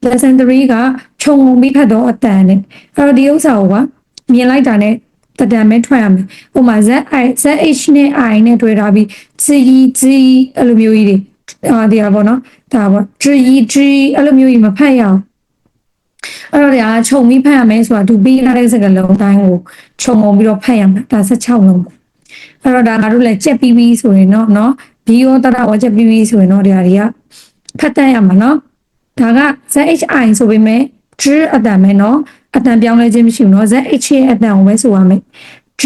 lesson 3ကခြုံငုံပြီးဖတ်တော့အတန်နဲ့အဲ့တော့ဒီဥစ္စာကိုကမြင်လိုက်တာနဲ့တတန်ပဲထွက်ရမယ်ဥပမာ ZH နဲ့ I နဲ့တွေ့ထားပြီး G အဲ့လိုမျိုးကြီးတွေဒီဟာပေါ့နော်ဒါပေါ့ G အဲ့လိုမျိုးကြီးမဖတ်ရအောင်အဲ့တော့ဒါခြုံပြီးဖတ်ရမယ်ဆိုတာသူပြီးထားတဲ့စကားလုံးတိုင်းကိုခြုံငုံပြီးတော့ဖတ်ရမှာဒါ16လုံးပေါ့အဲ့တော့ဒါငါတို့လည်းကြက်ပြီးပြီဆိုရင်နော်ဒီရောတရဝကြက်ပြီးပြီဆိုရင်တော့ဒီဟာတွေကဖတ်တတ်ရမှာနော်ဒါက ZHI ဆိုပေမဲ့ G အတန်ပဲနော်အတန်ပြောင်းလဲခြင်းမရှိဘူးနော် ZH ရဲ့အတန်ကိုပဲဆိုရမယ် G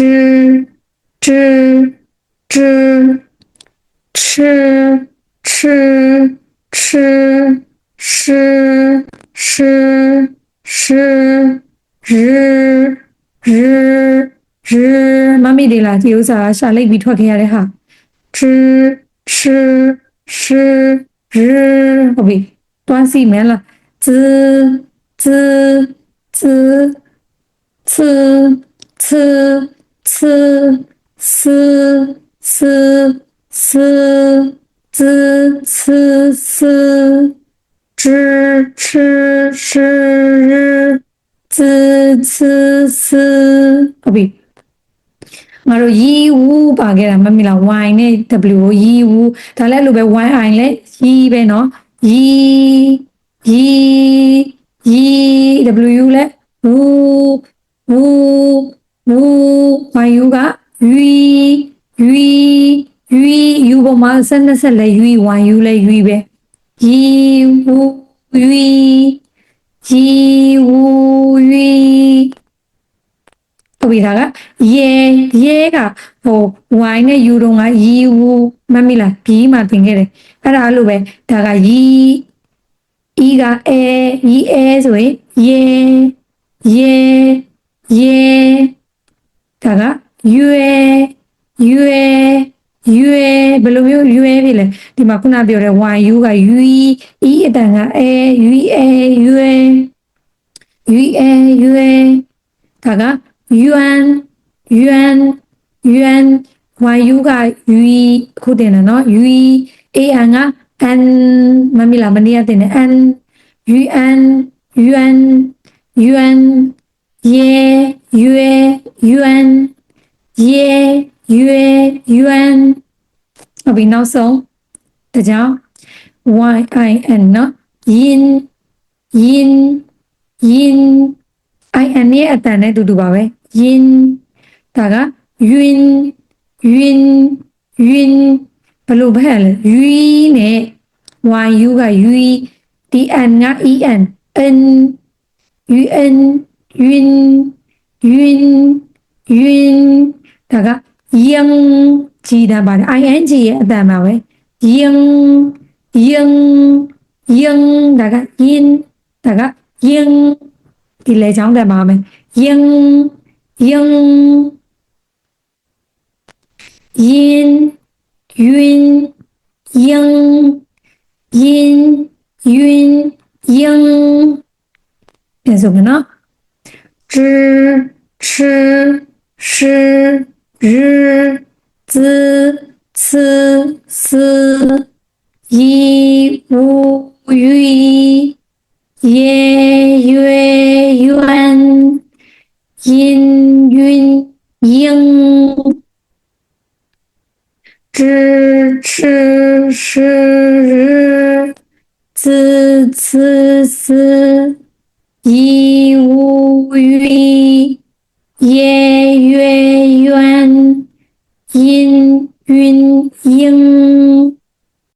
G G Ch Ch Ch Sh Sh Sh R မမီဒီလာဒီဥစားရှာလိုက်ပြီးထွက်ခဲ့ရတဲ့ဟာ Ch Ch Sh R ဟုတ်ပြီတွန်းစီမယ်လား Z Z Z C C C C C C Z C C Ch Ch Sh R 自此ဟုတ်ပြီငါတို့ရီဝူပါခဲ့တာမမီလား y နဲ့ w ကိုရီဝူဒါလည်းအဲ့လိုပဲ yi လည်းရီပဲเนาะရီ w လည်းဝူဝူဝူ yu က u ပေါ်မှာဆက်လည်း yu လည်း ပဲရီဝူရီဝူဟုတ်ပြီဒါကရေကဟို y နဲ့ u တုံးကရီဝူမမီလား b မှာသင်ခဲ့တယ်အဲ့ဒါလိုပဲဒါကရီ e ကအဲဆိုရင်ရေဒါကရွယ်ဘယ်လိုမျိုးရွယ်ဖြစ်လဲဒီမှာခုနပြောတဲ့ yu က e အတန်ကရွယ်ဒါကyuan yu က ခုတင်တယ်နော် an က n မမီလားမနေ့ကတင်တယ် n yuan yuan ဟုတ်ပြီနောက်ဆုံးတကြောင် yin နော် yin in ရဲ့အတန်နဲ့တူတူပါပဲ yin ဒါက yun ဘယ်လိုဖတ်လဲ yu နဲ့ yu က ဒီ n က en yun ဒါက yang ကြီးတာပါတယ် ing ရဲ့အတန်ပါပဲ yang ဒါက yin ဒါက yang ဒီလေချောင်းတက်ပါမယ် yang yin yun yang ပြန်ဆိုမယ်နော် zhi chi shi ri zi ci si yi wu ye yuan yin yun yang 知吃是日子此思一无语夜月圆阴云应